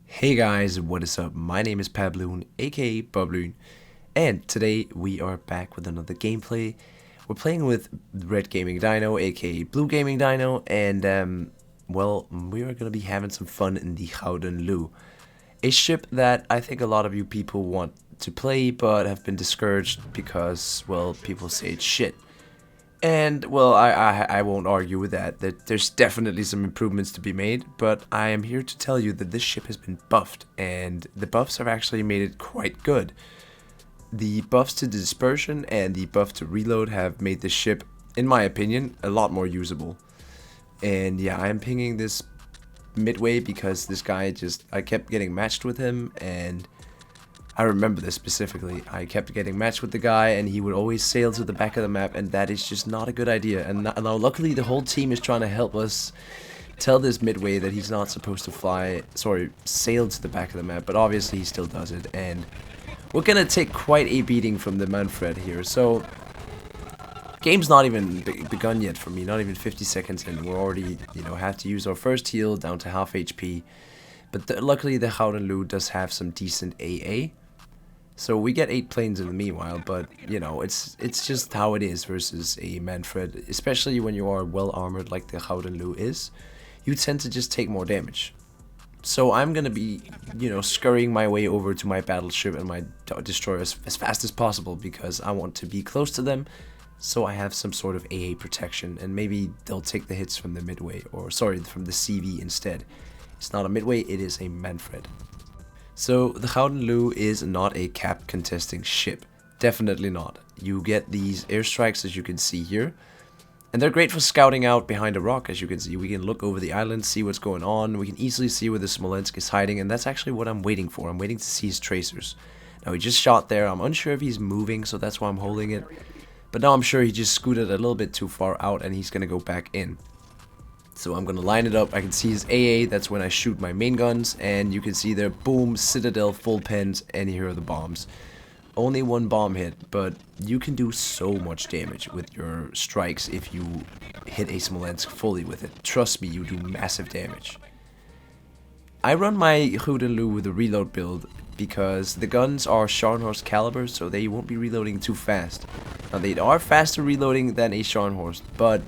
Hey guys, what is up? My name is PabLoon, aka BobLyn, and today we are back with another gameplay. We're playing with Red Gaming Dino, aka Blue Gaming Dino, and well, we are gonna be having some fun in the Gouden Leeuw, a ship that I think a lot of you people want to play, but have been discouraged because, well, people say it's shit. And well, I won't argue with that. That there's definitely some improvements to be made, but I am here to tell you that this ship has been buffed, and the buffs have actually made it quite good. The buffs to the dispersion and the buff to reload have made this ship, in my opinion, a lot more usable. And yeah, I am pinging this midway because this guy I kept getting matched with him, and I remember this specifically. I kept getting matched with the guy, and he would always sail to the back of the map, and that is just not a good idea. And now, luckily, the whole team is trying to help us tell this midway that he's not supposed to sail to the back of the map, but obviously he still does it, and we're gonna take quite a beating from the Manfred here. So, game's not even begun yet for me, not even 50 seconds in. We're already, have to use our first heal down to half HP. But luckily, the Gouden Leeuw does have some decent AA. So we get 8 planes in the meanwhile, but it's just how it is versus a Manfred, especially when you are well armored like the Gouden Leeuw is. You tend to just take more damage. So I'm gonna be, scurrying my way over to my battleship and my destroyers as fast as possible because I want to be close to them, so I have some sort of AA protection, and maybe they'll take the hits from the midway, or sorry, from the CV instead. It's not a midway, it is a Manfred. So, the Gouden Leeuw is not a cap contesting ship. Definitely not. You get these airstrikes, as you can see here. And they're great for scouting out behind a rock, as you can see. We can look over the island, see what's going on. We can easily see where the Smolensk is hiding, and that's actually what I'm waiting for. I'm waiting to see his tracers. Now, he just shot there. I'm unsure if he's moving, so that's why I'm holding it. But now I'm sure he just scooted a little bit too far out, and he's going to go back in. So I'm going to line it up. I can see his AA, that's when I shoot my main guns, and you can see there, boom, Citadel, full pens, and here are the bombs. Only one bomb hit, but you can do so much damage with your strikes if you hit a Smolensk fully with it. Trust me, you do massive damage. I run my Gouden Leeuw with a reload build because the guns are Scharnhorst caliber, so they won't be reloading too fast. Now, they are faster reloading than a Scharnhorst, but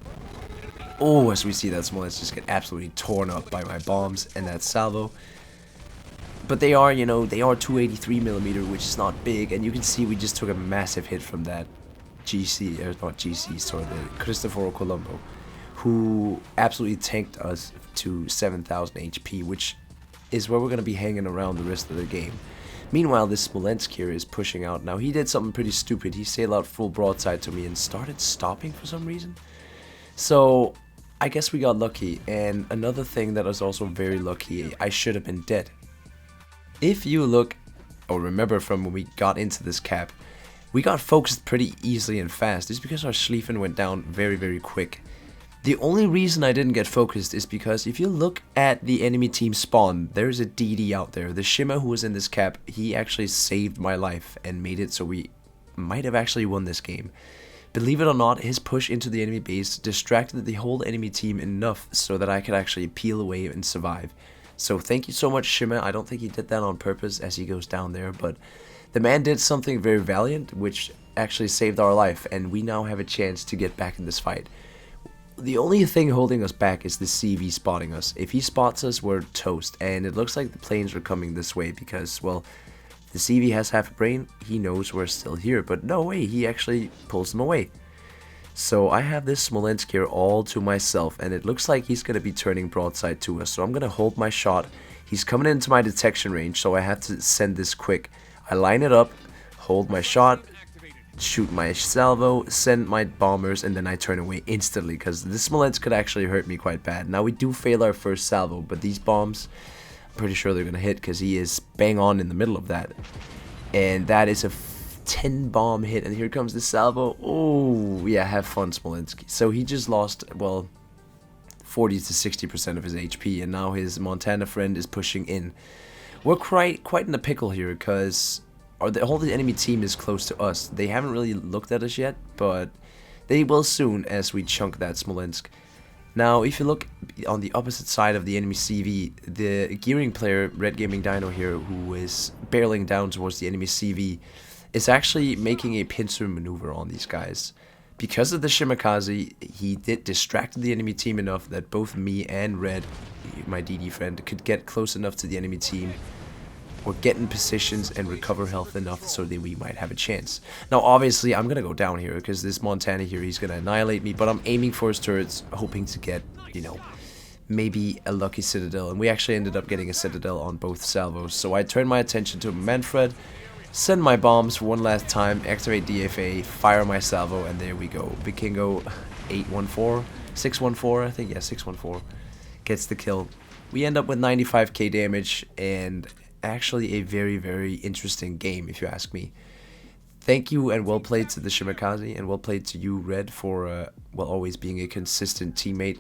oh, as we see that Smolensk just get absolutely torn up by my bombs and that salvo. But they are, they are 283mm, which is not big, and you can see we just took a massive hit from that GC, or not GC, sorry, the Cristoforo Colombo, who absolutely tanked us to 7,000 HP, which is where we're going to be hanging around the rest of the game. Meanwhile, this Smolensk here is pushing out. Now, he did something pretty stupid. He sailed out full broadside to me and started stopping for some reason. So I guess we got lucky, and another thing that was also very lucky, I should have been dead. If you look, or remember from when we got into this cap, we got focused pretty easily and fast. It's because our Schlieffen went down very, very quick. The only reason I didn't get focused is because if you look at the enemy team spawn, there's a DD out there. The Shimmer who was in this cap, he actually saved my life and made it so we might have actually won this game. Believe it or not, his push into the enemy base distracted the whole enemy team enough so that I could actually peel away and survive. So thank you so much, Shimmer. I don't think he did that on purpose as he goes down there, but the man did something very valiant, which actually saved our life, and we now have a chance to get back in this fight. The only thing holding us back is the CV spotting us. If he spots us, we're toast, and it looks like the planes are coming this way because, well, the CV has half a brain, he knows we're still here, but no way, he actually pulls them away. So I have this Smolensk here all to myself, and it looks like he's going to be turning broadside to us, so I'm going to hold my shot. He's coming into my detection range, so I have to send this quick. I line it up, hold my shot, shoot my salvo, send my bombers, and then I turn away instantly, because this Smolensk could actually hurt me quite bad. Now we do fail our first salvo, but these bombs, pretty sure they're gonna hit because he is bang on in the middle of that, and that is a 10 bomb hit, and here comes the salvo. Oh yeah, have fun, Smolensk. So he just lost, well, 40 to 60% of his HP, and now his Montana friend is pushing in. We're quite in a pickle here because the whole enemy team is close to us. They haven't really looked at us yet, but they will soon as we chunk that Smolensk. Now, if you look on the opposite side of the enemy CV, the gearing player, Red Gaming Dino here, who is barreling down towards the enemy CV, is actually making a pincer maneuver on these guys. Because of the Shimakaze, he did distract the enemy team enough that both me and Red, my DD friend, could get close enough to the enemy team or get in positions and recover health enough so that we might have a chance. Now, obviously, I'm going to go down here because this Montana here, he's going to annihilate me, but I'm aiming for his turrets, hoping to get, you know, maybe a lucky Citadel. And we actually ended up getting a Citadel on both salvos. So I turned my attention to Manfred, send my bombs one last time, activate DFA, fire my salvo, and there we go. Vikingo 814, 614, I think, yeah, 614 gets the kill. We end up with 95k damage, and actually a very, very interesting game, if you ask me. Thank you and well played to the Shimakaze, and well played to you, Red, for well, always being a consistent teammate.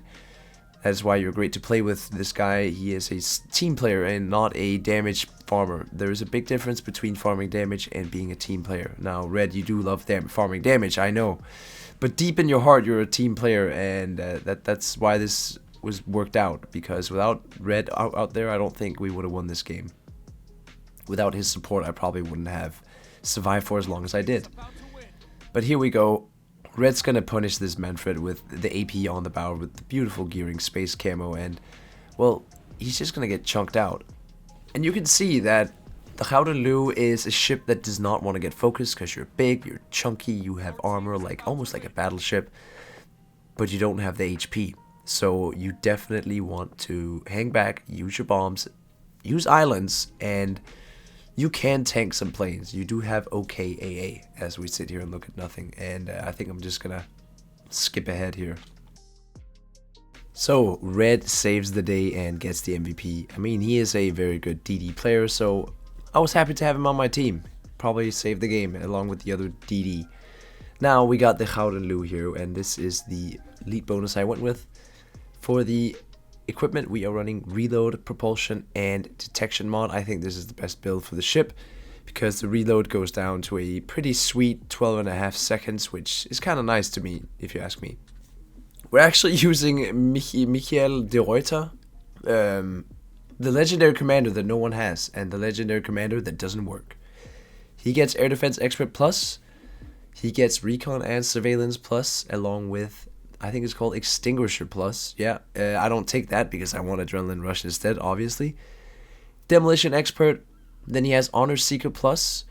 That is why you're great to play with. This guy, he is a team player and not a damage farmer. There is a big difference between farming damage and being a team player. Now, Red, you do love farming damage, I know, but deep in your heart, you're a team player, and that's why this was worked out. Because without Red out there, I don't think we would have won this game. Without his support, I probably wouldn't have survived for as long as I did. But here we go. Red's gonna punish this Manfred with the AP on the bow with the beautiful gearing space camo, and, well, he's just gonna get chunked out. And you can see that the Gouden Leeuw is a ship that does not want to get focused because you're big, you're chunky, you have armor like almost like a battleship, but you don't have the HP. So you definitely want to hang back, use your bombs, use islands, and you can tank some planes. You do have okay AA as we sit here and look at nothing. And I think I'm just gonna skip ahead here. So Red saves the day and gets the MVP. I mean, he is a very good DD player, so I was happy to have him on my team. Probably saved the game along with the other DD. Now we got the Gouden Leeuw here, and this is the elite bonus I went with. For the equipment, we are running reload, propulsion, and detection mod. I think this is the best build for the ship because the reload goes down to a pretty sweet 12.5 seconds, which is kind of nice to me, if you ask me. We're actually using Michael de Reuter, the legendary commander that no one has, and the legendary commander that doesn't work. He gets Air Defense Expert Plus, he gets Recon and Surveillance Plus, along with, I think it's called Extinguisher Plus. Yeah, I don't take that because I want Adrenaline Rush instead, obviously. Demolition Expert. Then he has Honor Seeker Plus.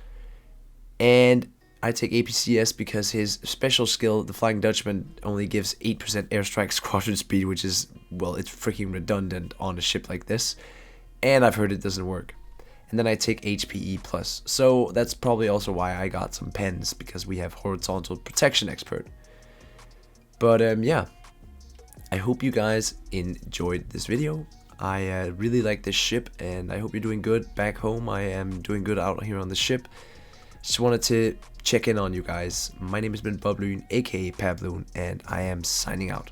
And I take APCS because his special skill, the Flying Dutchman, only gives 8% airstrike squadron speed, which is, well, it's freaking redundant on a ship like this. And I've heard it doesn't work. And then I take HPE Plus. So that's probably also why I got some pens, because we have Horizontal Protection Expert. But yeah, I hope you guys enjoyed this video. I really like this ship, and I hope you're doing good back home. I am doing good out here on the ship. Just wanted to check in on you guys. My name has been BobLyn, aka PabLoon, and I am signing out.